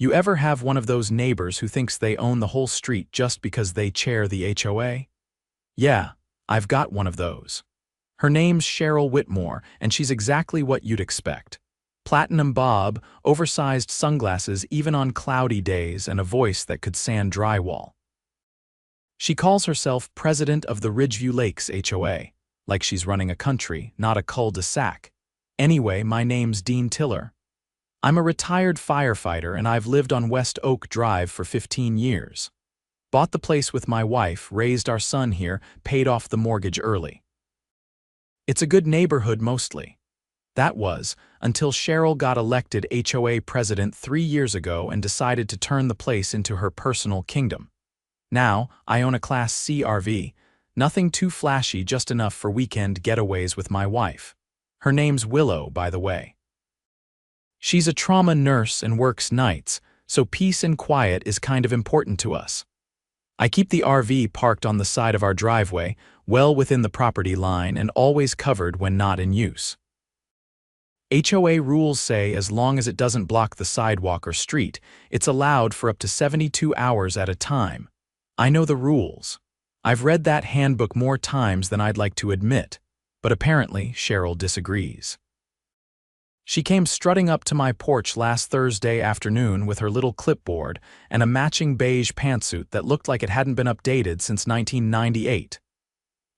You ever have one of those neighbors who thinks they own the whole street just because they chair the HOA? Yeah, I've got one of those. Her name's Cheryl Whitmore, and she's exactly what you'd expect. Platinum bob, oversized sunglasses even on cloudy days, and a voice that could sand drywall. She calls herself president of the Ridgeview Lakes HOA, like she's running a country, not a cul-de-sac. Anyway, my name's Dean Tiller. I'm a retired firefighter and I've lived on West Oak Drive for 15 years. Bought the place with my wife, raised our son here, paid off the mortgage early. It's a good neighborhood mostly. That was, until Cheryl got elected HOA president 3 years ago and decided to turn the place into her personal kingdom. Now, I own a Class C RV, nothing too flashy, just enough for weekend getaways with my wife. Her name's Willow, by the way. She's a trauma nurse and works nights, so peace and quiet is kind of important to us. I keep the RV parked on the side of our driveway, well within the property line and always covered when not in use. HOA rules say as long as it doesn't block the sidewalk or street, it's allowed for up to 72 hours at a time. I know the rules. I've read that handbook more times than I'd like to admit, but apparently Cheryl disagrees. She came strutting up to my porch last Thursday afternoon with her little clipboard and a matching beige pantsuit that looked like it hadn't been updated since 1998.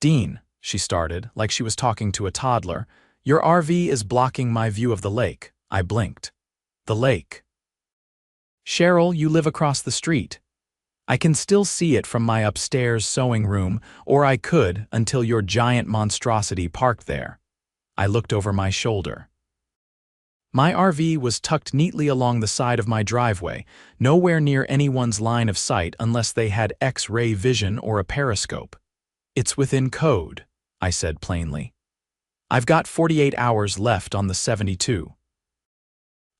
"Dean," she started, like she was talking to a toddler, "your RV is blocking my view of the lake." I blinked. "The lake?" "Cheryl, you live across the street. I can still see it from my upstairs sewing room, or I could until your giant monstrosity parked there." I looked over my shoulder. My RV was tucked neatly along the side of my driveway, nowhere near anyone's line of sight unless they had X-ray vision or a periscope. "It's within code," I said plainly. "I've got 48 hours left on the 72.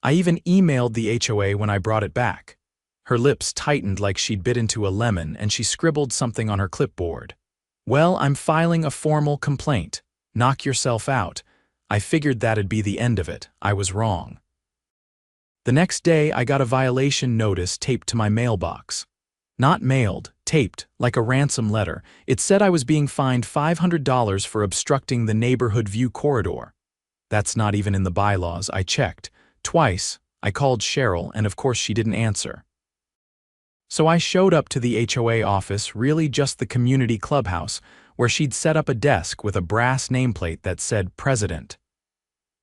I even emailed the HOA when I brought it back. Her lips tightened like she'd bit into a lemon and she scribbled something on her clipboard. "Well, I'm filing a formal complaint. Knock yourself out." I figured that'd be the end of it. I was wrong. The next day, I got a violation notice taped to my mailbox. Not mailed, taped, like a ransom letter. It said I was being fined $500 for obstructing the neighborhood view corridor. That's not even in the bylaws. I checked. Twice, I called Cheryl, and of course she didn't answer. So I showed up to the HOA office, really just the community clubhouse, where she'd set up a desk with a brass nameplate that said President.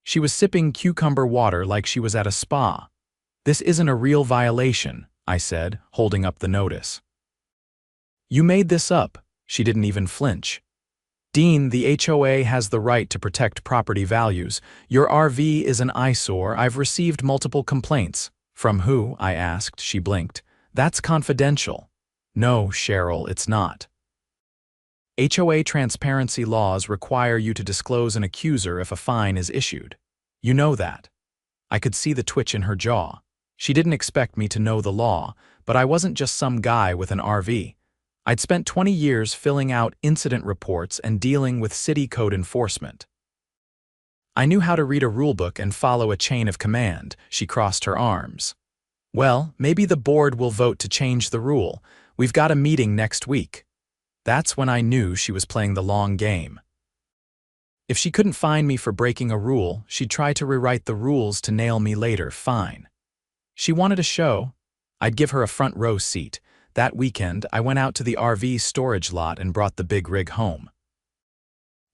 She was sipping cucumber water like she was at a spa. "This isn't a real violation," I said, holding up the notice. "You made this up." She didn't even flinch. "Dean, the HOA has the right to protect property values. Your RV is an eyesore. I've received multiple complaints." "From who?" I asked. She blinked. "That's confidential." "No, Cheryl, it's not. HOA transparency laws require you to disclose an accuser if a fine is issued. You know that." I could see the twitch in her jaw. She didn't expect me to know the law, but I wasn't just some guy with an RV. I'd spent 20 years filling out incident reports and dealing with city code enforcement. I knew how to read a rulebook and follow a chain of command. She crossed her arms. "Well, maybe the board will vote to change the rule. We've got a meeting next week." That's when I knew she was playing the long game. If she couldn't find me for breaking a rule, she'd try to rewrite the rules to nail me later. Fine. She wanted a show. I'd give her a front row seat. That weekend, I went out to the RV storage lot and brought the big rig home.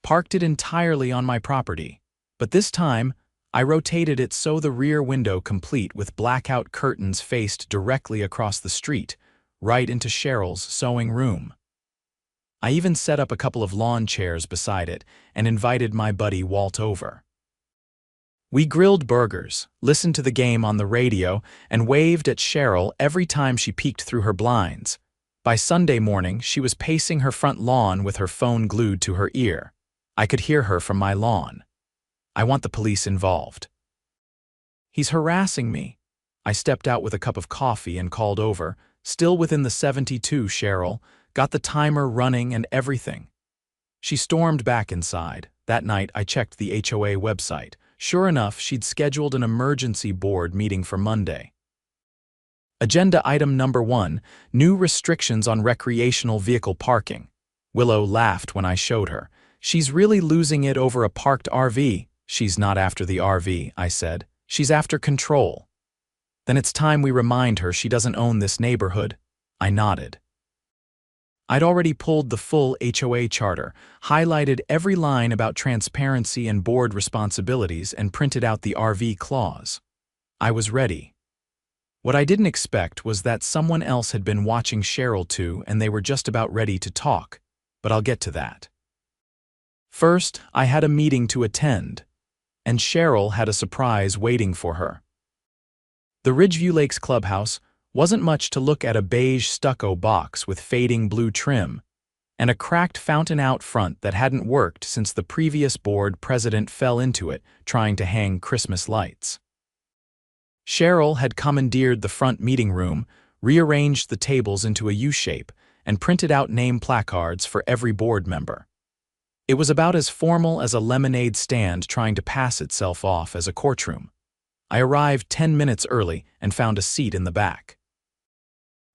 Parked it entirely on my property, but this time, I rotated it so the rear window complete with blackout curtains faced directly across the street, right into Cheryl's sewing room. I even set up a couple of lawn chairs beside it and invited my buddy Walt over. We grilled burgers, listened to the game on the radio, and waved at Cheryl every time she peeked through her blinds. By Sunday morning, she was pacing her front lawn with her phone glued to her ear. I could hear her from my lawn. "I want the police involved." "He's harassing me." I stepped out with a cup of coffee and called over, "Still within the 72, Cheryl. Got the timer running and everything." She stormed back inside. That night, I checked the HOA website. Sure enough, she'd scheduled an emergency board meeting for Monday. Agenda item number 1, new restrictions on recreational vehicle parking. Willow laughed when I showed her. She's really losing it over a parked RV. She's not after the RV, I said. She's after control. Then it's time we remind her she doesn't own this neighborhood. I nodded. I'd already pulled the full HOA charter, highlighted every line about transparency and board responsibilities, and printed out the RV clause. I was ready. What I didn't expect was that someone else had been watching Cheryl too, and they were just about ready to talk, but I'll get to that. First, I had a meeting to attend, and Cheryl had a surprise waiting for her. The Ridgeview Lakes clubhouse wasn't much to look at: a beige stucco box with fading blue trim, and a cracked fountain out front that hadn't worked since the previous board president fell into it trying to hang Christmas lights. Cheryl had commandeered the front meeting room, rearranged the tables into a U-shape, and printed out name placards for every board member. It was about as formal as a lemonade stand trying to pass itself off as a courtroom. I arrived 10 minutes early and found a seat in the back.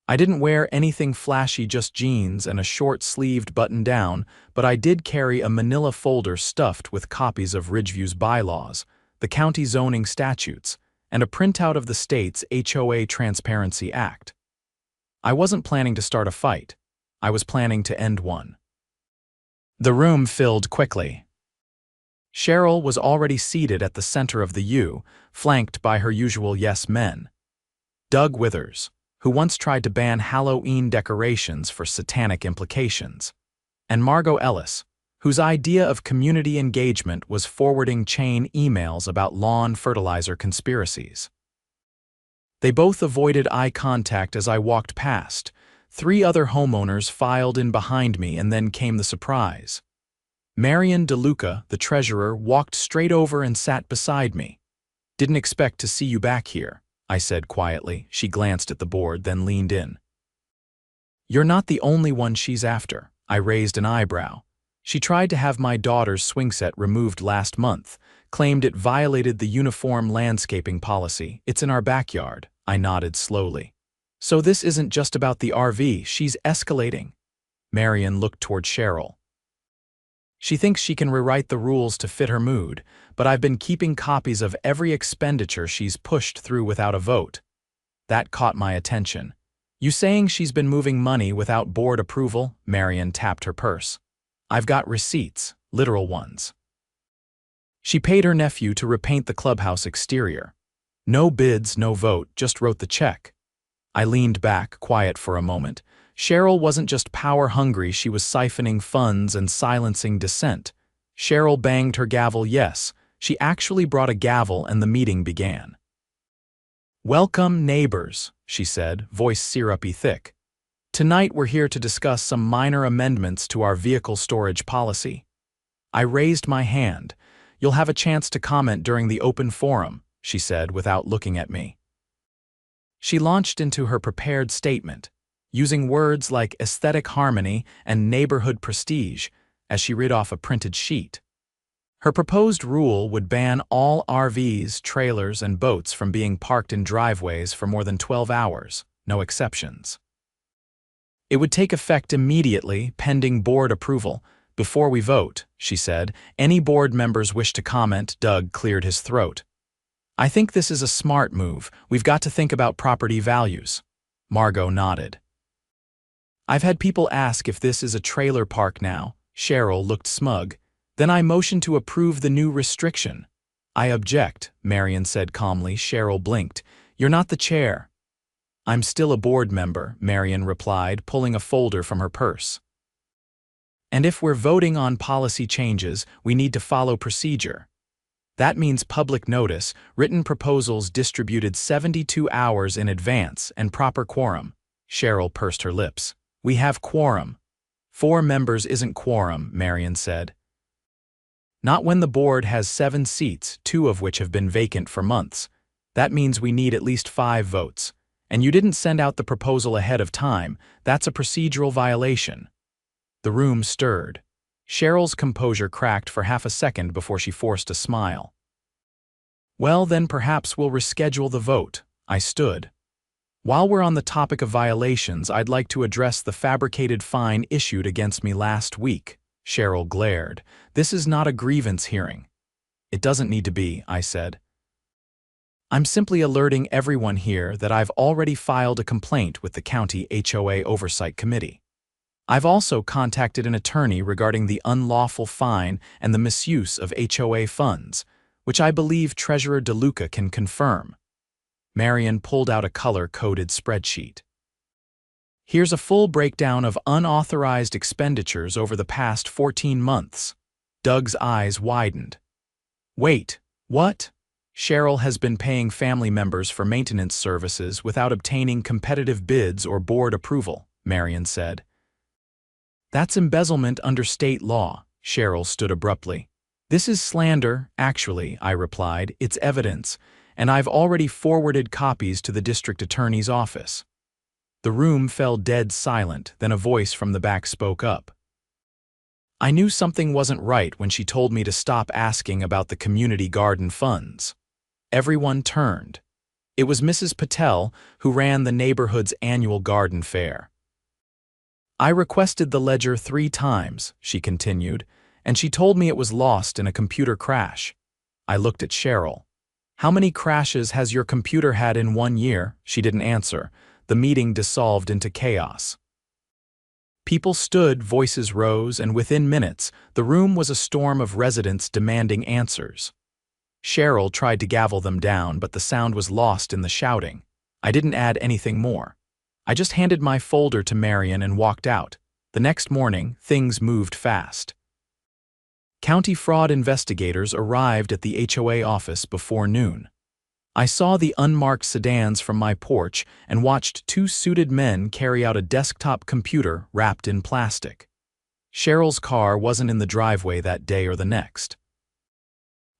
I didn't wear anything flashy, just jeans and a short-sleeved button-down, but I did carry a manila folder stuffed with copies of Ridgeview's bylaws, the county zoning statutes, and a printout of the state's HOA Transparency Act. I wasn't planning to start a fight. I was planning to end one. The room filled quickly. Cheryl was already seated at the center of the U, flanked by her usual yes men. Doug Withers, who once tried to ban Halloween decorations for satanic implications, and Margot Ellis, whose idea of community engagement was forwarding chain emails about lawn fertilizer conspiracies. They both avoided eye contact as I walked past. 3 other homeowners filed in behind me, and then came the surprise. Marion DeLuca, the treasurer, walked straight over and sat beside me. "Didn't expect to see you back here," I said quietly. She glanced at the board, then leaned in. "You're not the only one she's after." I raised an eyebrow. "She tried to have my daughter's swing set removed last month, claimed it violated the uniform landscaping policy. It's in our backyard." I nodded slowly. "So this isn't just about the RV, she's escalating." Marion looked toward Cheryl. "She thinks she can rewrite the rules to fit her mood, but I've been keeping copies of every expenditure she's pushed through without a vote." That caught my attention. "You saying she's been moving money without board approval?" Marion tapped her purse. "I've got receipts, literal ones." "She paid her nephew to repaint the clubhouse exterior. No bids, no vote, just wrote the check." I leaned back, quiet for a moment. Cheryl wasn't just power-hungry, she was siphoning funds and silencing dissent. Cheryl banged her gavel. Yes, she actually brought a gavel, and the meeting began. "Welcome, neighbors," she said, voice syrupy thick. "Tonight we're here to discuss some minor amendments to our vehicle storage policy." I raised my hand. "You'll have a chance to comment during the open forum," she said without looking at me. She launched into her prepared statement, using words like aesthetic harmony and neighborhood prestige as she read off a printed sheet. Her proposed rule would ban all RVs, trailers, and boats from being parked in driveways for more than 12 hours, no exceptions. "It would take effect immediately, pending board approval. Before we vote," she said, "any board members wish to comment?" Doug cleared his throat. "I think this is a smart move. We've got to think about property values." Margot nodded. "I've had people ask if this is a trailer park now." Cheryl looked smug. "Then I motion to approve the new restriction." "I object," Marion said calmly. Cheryl blinked. "You're not the chair." "I'm still a board member," Marion replied, pulling a folder from her purse. "And if we're voting on policy changes, we need to follow procedure. That means public notice, written proposals distributed 72 hours in advance, and proper quorum." Cheryl pursed her lips. "We have quorum." 4 members isn't quorum," Marion said. "Not when the board has 7 seats, 2 of which have been vacant for months. That means we need at least 5 votes. And you didn't send out the proposal ahead of time. That's a procedural violation." The room stirred. Cheryl's composure cracked for half a second before she forced a smile. "Well, then perhaps we'll reschedule the vote." I stood. While we're on the topic of violations, I'd like to address the fabricated fine issued against me last week. Cheryl glared. This is not a grievance hearing. It doesn't need to be, I said. I'm simply alerting everyone here that I've already filed a complaint with the County HOA Oversight Committee. I've also contacted an attorney regarding the unlawful fine and the misuse of HOA funds, which I believe Treasurer DeLuca can confirm. Marion pulled out a color-coded spreadsheet. Here's a full breakdown of unauthorized expenditures over the past 14 months. Doug's eyes widened. Wait, what? Cheryl has been paying family members for maintenance services without obtaining competitive bids or board approval, Marion said. That's embezzlement under state law, Cheryl stood abruptly. This is slander, actually, I replied. It's evidence, and I've already forwarded copies to the district attorney's office. The room fell dead silent, then a voice from the back spoke up. I knew something wasn't right when she told me to stop asking about the community garden funds. Everyone turned. It was Mrs. Patel, who ran the neighborhood's annual garden fair. I requested the ledger 3 times, she continued, and she told me it was lost in a computer crash. I looked at Cheryl. How many crashes has your computer had in 1 year? She didn't answer. The meeting dissolved into chaos. People stood, voices rose, and within minutes, the room was a storm of residents demanding answers. Cheryl tried to gavel them down, but the sound was lost in the shouting. I didn't add anything more. I just handed my folder to Marion and walked out. The next morning, things moved fast. County fraud investigators arrived at the HOA office before noon. I saw the unmarked sedans from my porch and watched 2 suited men carry out a desktop computer wrapped in plastic. Cheryl's car wasn't in the driveway that day or the next.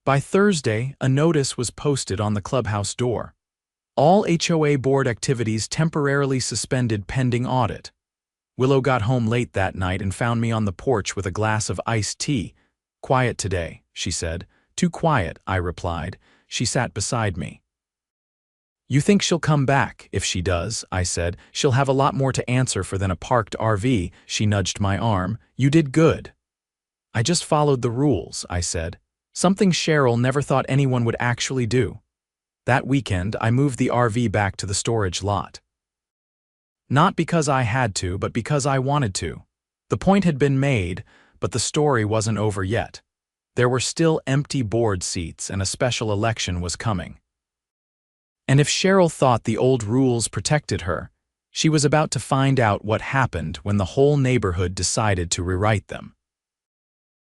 By Thursday, a notice was posted on the clubhouse door. All HOA board activities temporarily suspended pending audit. Willow got home late that night and found me on the porch with a glass of iced tea. Quiet today, she said. Too quiet, I replied. She sat beside me. You think she'll come back? If she does, I said, she'll have a lot more to answer for than a parked RV. She nudged my arm. You did good. I just followed the rules, I said. Something Cheryl never thought anyone would actually do. That weekend, I moved the RV back to the storage lot. Not because I had to, but because I wanted to. The point had been made, but the story wasn't over yet. There were still empty board seats and a special election was coming. And if Cheryl thought the old rules protected her, she was about to find out what happened when the whole neighborhood decided to rewrite them.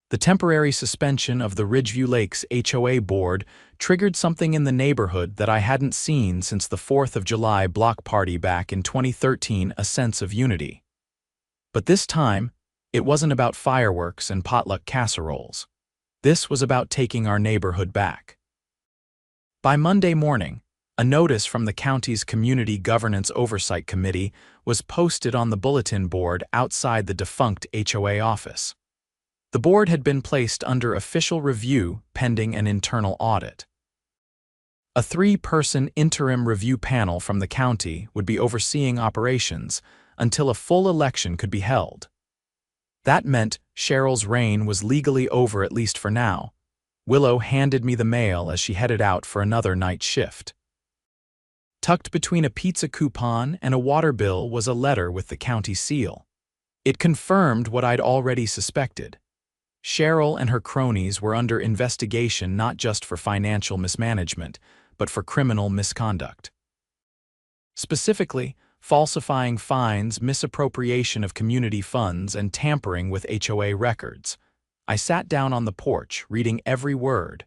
The temporary suspension of the Ridgeview Lakes HOA board triggered something in the neighborhood that I hadn't seen since the 4th of July block party back in 2013, a sense of unity. But this time, it wasn't about fireworks and potluck casseroles. This was about taking our neighborhood back. By Monday morning, a notice from the county's Community Governance Oversight Committee was posted on the bulletin board outside the defunct HOA office. The board had been placed under official review pending an internal audit. A 3-person interim review panel from the county would be overseeing operations until a full election could be held. That meant Cheryl's reign was legally over, at least for now. Willow handed me the mail as she headed out for another night shift. Tucked between a pizza coupon and a water bill was a letter with the county seal. It confirmed what I'd already suspected. Cheryl and her cronies were under investigation not just for financial mismanagement, but for criminal misconduct. Specifically, falsifying fines, misappropriation of community funds, and tampering with HOA records. I sat down on the porch, reading every word.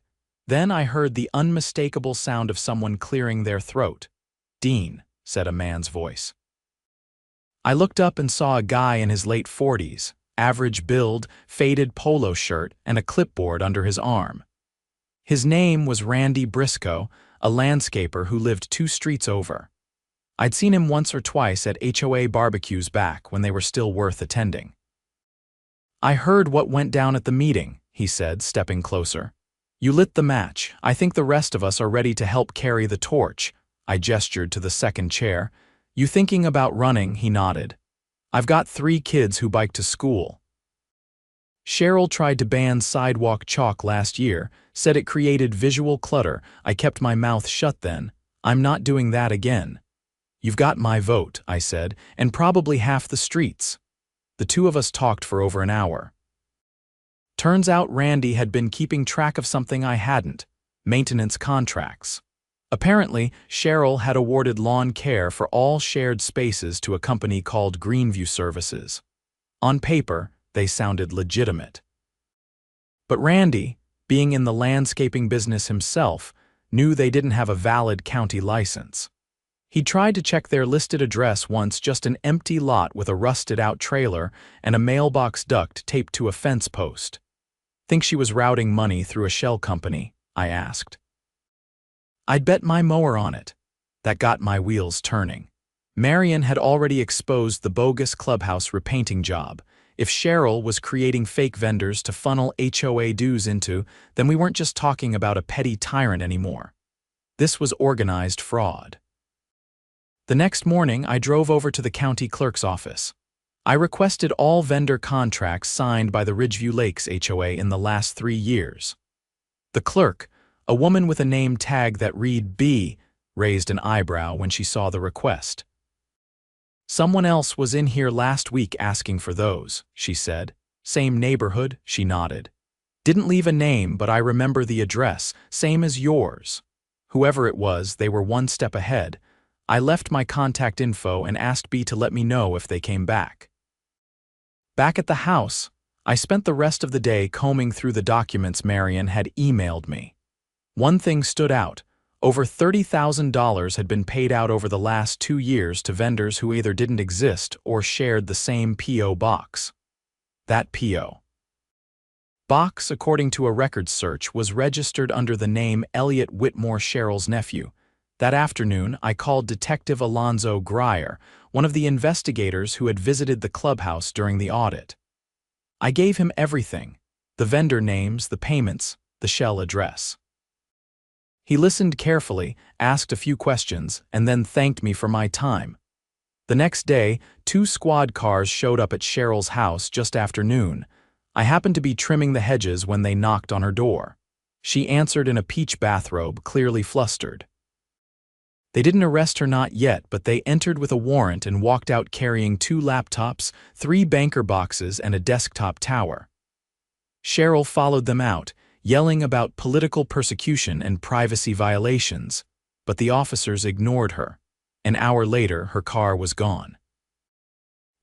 Then I heard the unmistakable sound of someone clearing their throat. "Dean," said a man's voice. I looked up and saw a guy in his late 40s, average build, faded polo shirt, and a clipboard under his arm. His name was Randy Briscoe, a landscaper who lived 2 streets over. I'd seen him once or twice at HOA barbecues back when they were still worth attending. "I heard what went down at the meeting," he said, stepping closer. "You lit the match. I think the rest of us are ready to help carry the torch." I gestured to the second chair. You thinking about running? He nodded. I've got 3 kids who bike to school. Cheryl tried to ban sidewalk chalk last year, said it created visual clutter. I kept my mouth shut then. I'm not doing that again. You've got my vote, I said, and probably half the streets. The two of us talked for over an hour. Turns out Randy had been keeping track of something I hadn't: maintenance contracts. Apparently, Cheryl had awarded lawn care for all shared spaces to a company called Greenview Services. On paper, they sounded legitimate. But Randy, being in the landscaping business himself, knew they didn't have a valid county license. He tried to check their listed address once, just an empty lot with a rusted-out trailer and a mailbox duct taped to a fence post. Think she was routing money through a shell company? I asked. I'd bet my mower on it. That got my wheels turning. Marion had already exposed the bogus clubhouse repainting job. If Cheryl was creating fake vendors to funnel HOA dues into, then we weren't just talking about a petty tyrant anymore. This was organized fraud. The next morning, I drove over to the county clerk's office. I requested all vendor contracts signed by the Ridgeview Lakes HOA in the last 3 years. The clerk, a woman with a name tag that read B, raised an eyebrow when she saw the request. Someone else was in here last week asking for those, she said. Same neighborhood? She nodded. Didn't leave a name, but I remember the address, same as yours. Whoever it was, they were one step ahead. I left my contact info and asked B to let me know if they came back. Back at the house, I spent the rest of the day combing through the documents Marion had emailed me. One thing stood out. Over $30,000 had been paid out over the last 2 years to vendors who either didn't exist or shared the same P.O. box. That P.O. box, according to a records search, was registered under the name Elliot Whitmore, Cheryl's nephew. That afternoon, I called Detective Alonzo Grier, one of the investigators who had visited the clubhouse during the audit. I gave him everything: the vendor names, the payments, the shell address. He listened carefully, asked a few questions, and then thanked me for my time. The next day, 2 squad cars showed up at Cheryl's house just after noon. I happened to be trimming the hedges when they knocked on her door. She answered in a peach bathrobe, clearly flustered. They didn't arrest her, not yet, but they entered with a warrant and walked out carrying 2 laptops, 3 banker boxes, and a desktop tower. Cheryl followed them out, yelling about political persecution and privacy violations, but the officers ignored her. An hour later, her car was gone.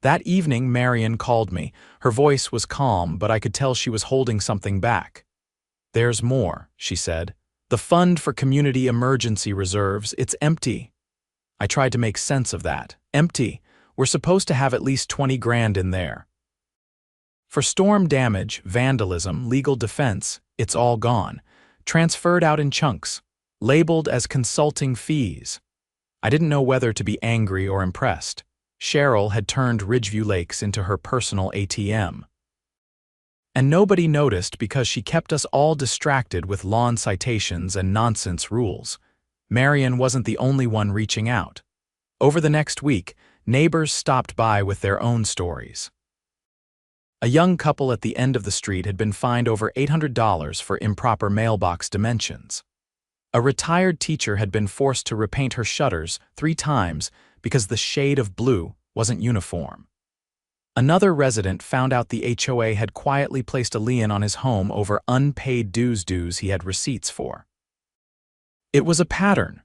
That evening, Marion called me. Her voice was calm, but I could tell she was holding something back. There's more, she said. The fund for community emergency reserves, it's empty. I tried to make sense of that. Empty. We're supposed to have at least 20 grand in there. For storm damage, vandalism, legal defense, it's all gone. Transferred out in chunks. Labeled as consulting fees. I didn't know whether to be angry or impressed. Cheryl had turned Ridgeview Lakes into her personal ATM. And nobody noticed because she kept us all distracted with lawn citations and nonsense rules. Marion wasn't the only one reaching out. Over the next week, neighbors stopped by with their own stories. A young couple at the end of the street had been fined over $800 for improper mailbox dimensions. A retired teacher had been forced to repaint her shutters 3 times because the shade of blue wasn't uniform. Another resident found out the HOA had quietly placed a lien on his home over unpaid dues he had receipts for. It was a pattern.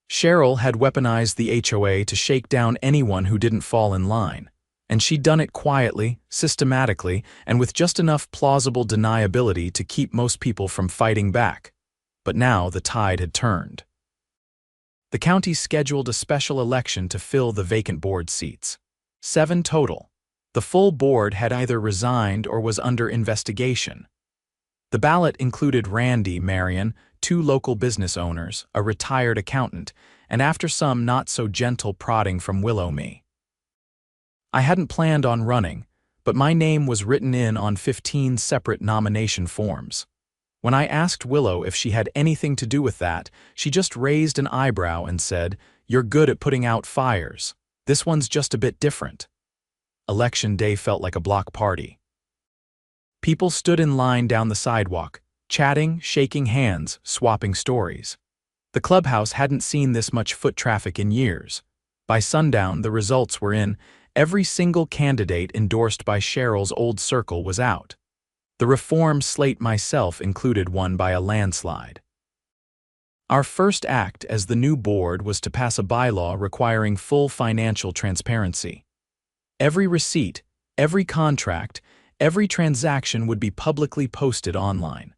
Cheryl had weaponized the HOA to shake down anyone who didn't fall in line, and she'd done it quietly, systematically, and with just enough plausible deniability to keep most people from fighting back. But now the tide had turned. The county scheduled a special election to fill the vacant board seats. 7 total. The full board had either resigned or was under investigation. The ballot included Randy, Marion, 2 local business owners, a retired accountant, and after some not-so-gentle prodding from Willow me. I hadn't planned on running, but my name was written in on 15 separate nomination forms. When I asked Willow if she had anything to do with that, she just raised an eyebrow and said, "You're good at putting out fires." This one's just a bit different. Election day felt like a block party. People stood in line down the sidewalk, chatting, shaking hands, swapping stories. The clubhouse hadn't seen this much foot traffic in years. By sundown, the results were in. Every single candidate endorsed by Cheryl's old circle was out. The reform slate myself included one by a landslide. Our first act as the new board was to pass a bylaw requiring full financial transparency. Every receipt, every contract, every transaction would be publicly posted online.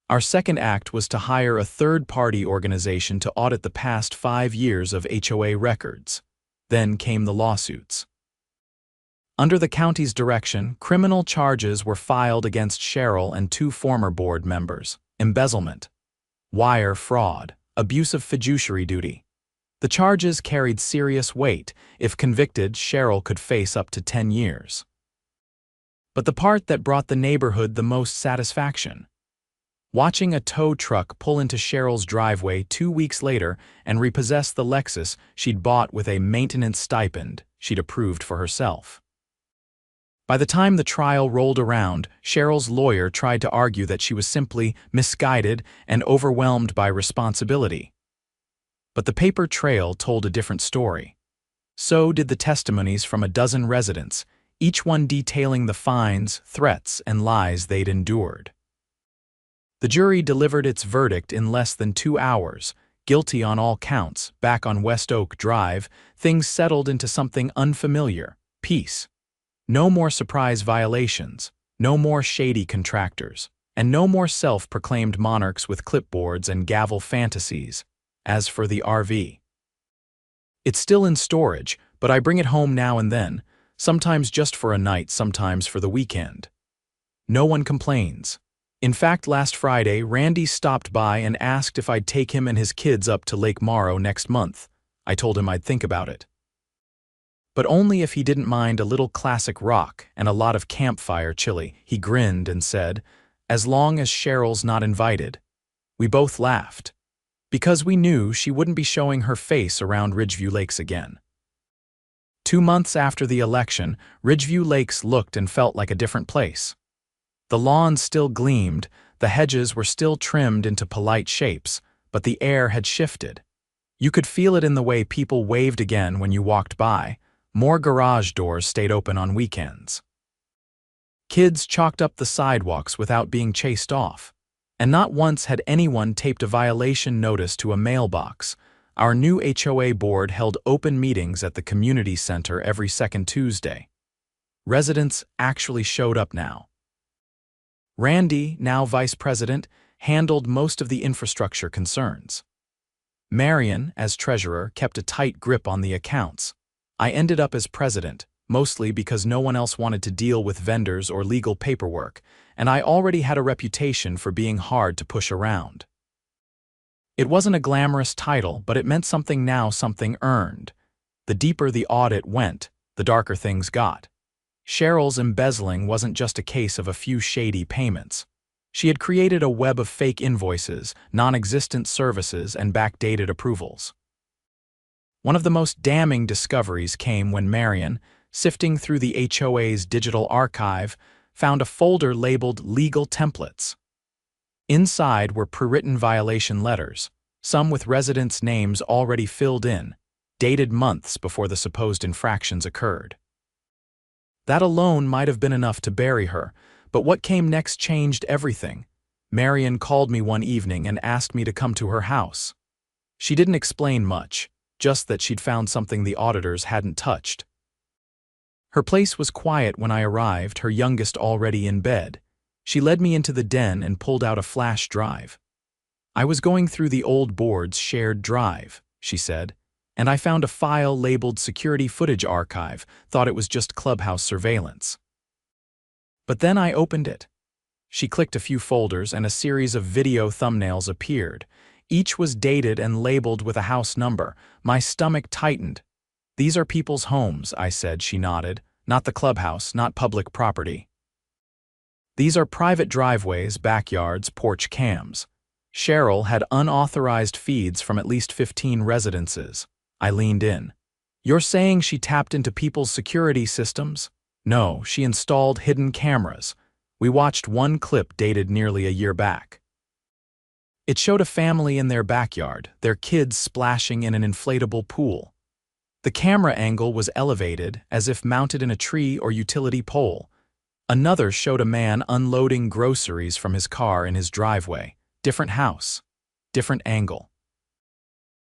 Our second act was to hire a third-party organization to audit the past 5 years of HOA records. Then came the lawsuits. Under the county's direction, criminal charges were filed against Cheryl and 2 former board members: embezzlement, wire fraud, abuse of fiduciary duty. The charges carried serious weight. If convicted, Cheryl could face up to 10 years. But the part that brought the neighborhood the most satisfaction: watching a tow truck pull into Cheryl's driveway 2 weeks later and repossess the Lexus she'd bought with a maintenance stipend she'd approved for herself. By the time the trial rolled around, Cheryl's lawyer tried to argue that she was simply misguided and overwhelmed by responsibility. But the paper trail told a different story. So did the testimonies from a dozen residents, each one detailing the fines, threats, and lies they'd endured. The jury delivered its verdict in less than 2 hours, guilty on all counts. Back on West Oak Drive, things settled into something unfamiliar: peace. No more surprise violations, no more shady contractors, and no more self-proclaimed monarchs with clipboards and gavel fantasies. As for the RV, it's still in storage, but I bring it home now and then, sometimes just for a night, sometimes for the weekend. No one complains. In fact, last Friday, Randy stopped by and asked if I'd take him and his kids up to Lake Morrow next month. I told him I'd think about it. But only if he didn't mind a little classic rock and a lot of campfire chili. He grinned and said, "As long as Cheryl's not invited." We both laughed, because we knew she wouldn't be showing her face around Ridgeview Lakes again. 2 months after the election, Ridgeview Lakes looked and felt like a different place. The lawns still gleamed, the hedges were still trimmed into polite shapes, but the air had shifted. You could feel it in the way people waved again when you walked by. More garage doors stayed open on weekends. Kids chalked up the sidewalks without being chased off. And not once had anyone taped a violation notice to a mailbox. Our new HOA board held open meetings at the community center every second Tuesday. Residents actually showed up now. Randy, now vice president, handled most of the infrastructure concerns. Marion, as treasurer, kept a tight grip on the accounts. I ended up as president, mostly because no one else wanted to deal with vendors or legal paperwork, and I already had a reputation for being hard to push around. It wasn't a glamorous title, but it meant something now, something earned. The deeper the audit went, the darker things got. Cheryl's embezzling wasn't just a case of a few shady payments. She had created a web of fake invoices, non-existent services, and backdated approvals. One of the most damning discoveries came when Marion, sifting through the HOA's digital archive, found a folder labeled Legal Templates. Inside were pre-written violation letters, some with residents' names already filled in, dated months before the supposed infractions occurred. That alone might have been enough to bury her, but what came next changed everything. Marion called me one evening and asked me to come to her house. She didn't explain much, just that she'd found something the auditors hadn't touched. Her place was quiet when I arrived, her youngest already in bed. She led me into the den and pulled out a flash drive. "I was going through the old board's shared drive," she said, "and I found a file labeled Security Footage Archive, thought it was just clubhouse surveillance. But then I opened it." She clicked a few folders and a series of video thumbnails appeared. Each was dated and labeled with a house number. My stomach tightened. "These are people's homes," I said. She nodded. "Not the clubhouse, not public property. These are private driveways, backyards, porch cams." Cheryl had unauthorized feeds from at least 15 residences. I leaned in. You're saying she tapped into people's security systems? No, she installed hidden cameras. We watched one clip dated nearly a year back. It showed a family in their backyard, their kids splashing in an inflatable pool. The camera angle was elevated, as if mounted in a tree or utility pole. Another showed a man unloading groceries from his car in his driveway. Different house, different angle.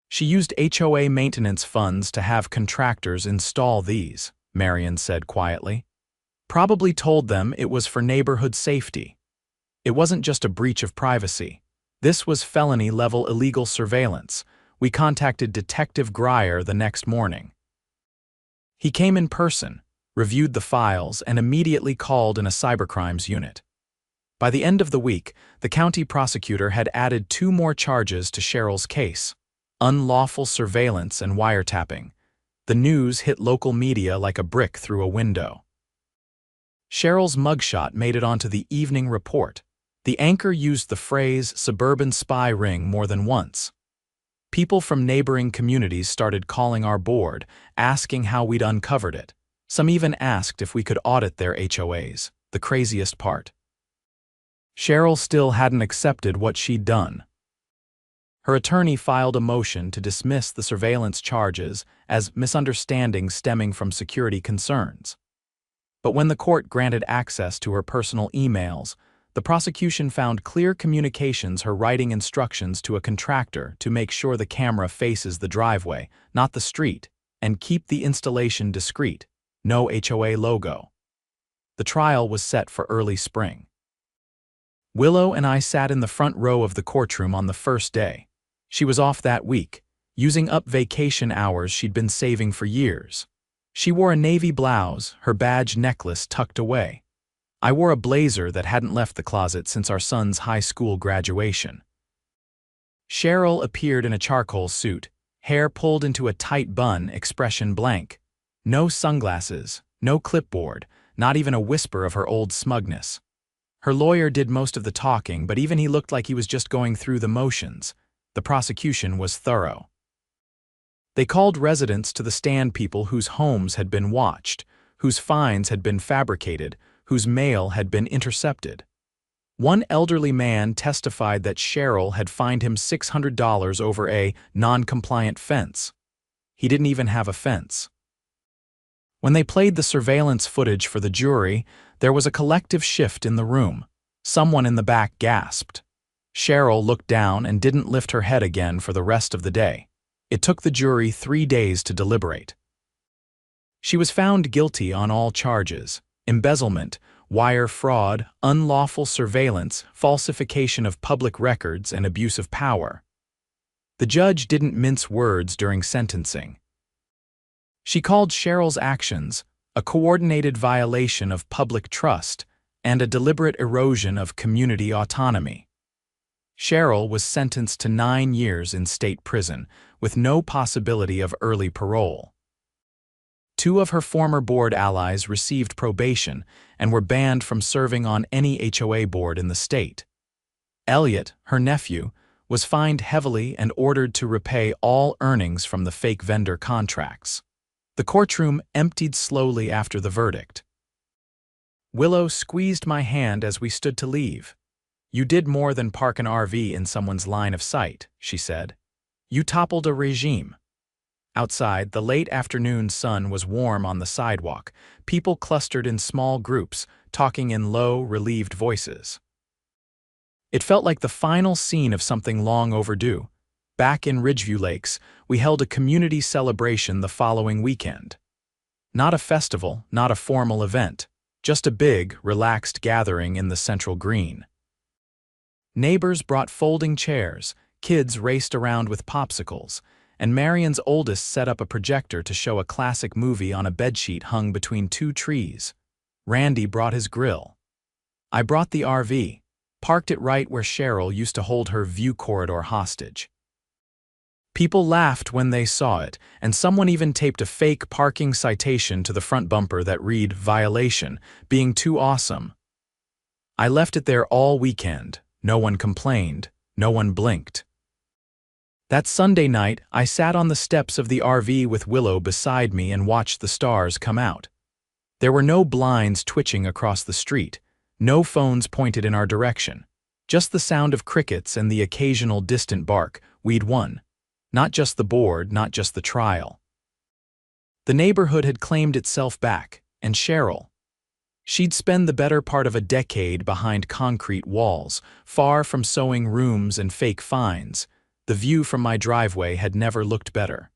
She used HOA maintenance funds to have contractors install these, Marion said quietly. Probably told them it was for neighborhood safety. It wasn't just a breach of privacy. This was felony-level illegal surveillance. We contacted Detective Grier the next morning. He came in person, reviewed the files, and immediately called in a cybercrimes unit. By the end of the week, the county prosecutor had added 2 more charges to Cheryl's case: unlawful surveillance and wiretapping. The news hit local media like a brick through a window. Cheryl's mugshot made it onto the Evening Report. The anchor used the phrase "suburban spy ring" more than once. People from neighboring communities started calling our board, asking how we'd uncovered it. Some even asked if we could audit their HOAs, the craziest part. Cheryl still hadn't accepted what she'd done. Her attorney filed a motion to dismiss the surveillance charges as misunderstandings stemming from security concerns. But when the court granted access to her personal emails, the prosecution found clear communications her writing instructions to a contractor to make sure the camera faces the driveway, not the street, and keep the installation discreet. No HOA logo. The trial was set for early spring. Willow and I sat in the front row of the courtroom on the first day. She was off that week, using up vacation hours she'd been saving for years. She wore a navy blouse, her badge necklace tucked away. I wore a blazer that hadn't left the closet since our son's high school graduation. Cheryl appeared in a charcoal suit, hair pulled into a tight bun, expression blank. No sunglasses, no clipboard, not even a whisper of her old smugness. Her lawyer did most of the talking, but even he looked like he was just going through the motions. The prosecution was thorough. They called residents to the stand, people whose homes had been watched, whose fines had been fabricated, whose mail had been intercepted. One elderly man testified that Cheryl had fined him $600 over a non-compliant fence. He didn't even have a fence. When they played the surveillance footage for the jury, there was a collective shift in the room. Someone in the back gasped. Cheryl looked down and didn't lift her head again for the rest of the day. It took the jury 3 days to deliberate. She was found guilty on all charges: embezzlement, wire fraud, unlawful surveillance, falsification of public records, and abuse of power. The judge didn't mince words during sentencing. She called Cheryl's actions a coordinated violation of public trust and a deliberate erosion of community autonomy. Cheryl was sentenced to 9 years in state prison, with no possibility of early parole. 2 of her former board allies received probation and were banned from serving on any HOA board in the state. Elliot, her nephew, was fined heavily and ordered to repay all earnings from the fake vendor contracts. The courtroom emptied slowly after the verdict. Willow squeezed my hand as we stood to leave. "You did more than park an RV in someone's line of sight," she said. "You toppled a regime." Outside, the late afternoon sun was warm on the sidewalk. People clustered in small groups, talking in low, relieved voices. It felt like the final scene of something long overdue. Back in Ridgeview Lakes, we held a community celebration the following weekend. Not a festival, not a formal event, just a big, relaxed gathering in the central green. Neighbors brought folding chairs, kids raced around with popsicles, and Marion's oldest set up a projector to show a classic movie on a bedsheet hung between 2 trees. Randy brought his grill. I brought the RV, parked it right where Cheryl used to hold her view corridor hostage. People laughed when they saw it, and someone even taped a fake parking citation to the front bumper that read "Violation, being too awesome." I left it there all weekend. No one complained. No one blinked. That Sunday night, I sat on the steps of the RV with Willow beside me and watched the stars come out. There were no blinds twitching across the street, no phones pointed in our direction, just the sound of crickets and the occasional distant bark. We'd won. Not just the board, not just the trial. The neighborhood had claimed itself back, and Cheryl. She'd spend the better part of a decade behind concrete walls, far from sewing rooms and fake fines. The view from my driveway had never looked better.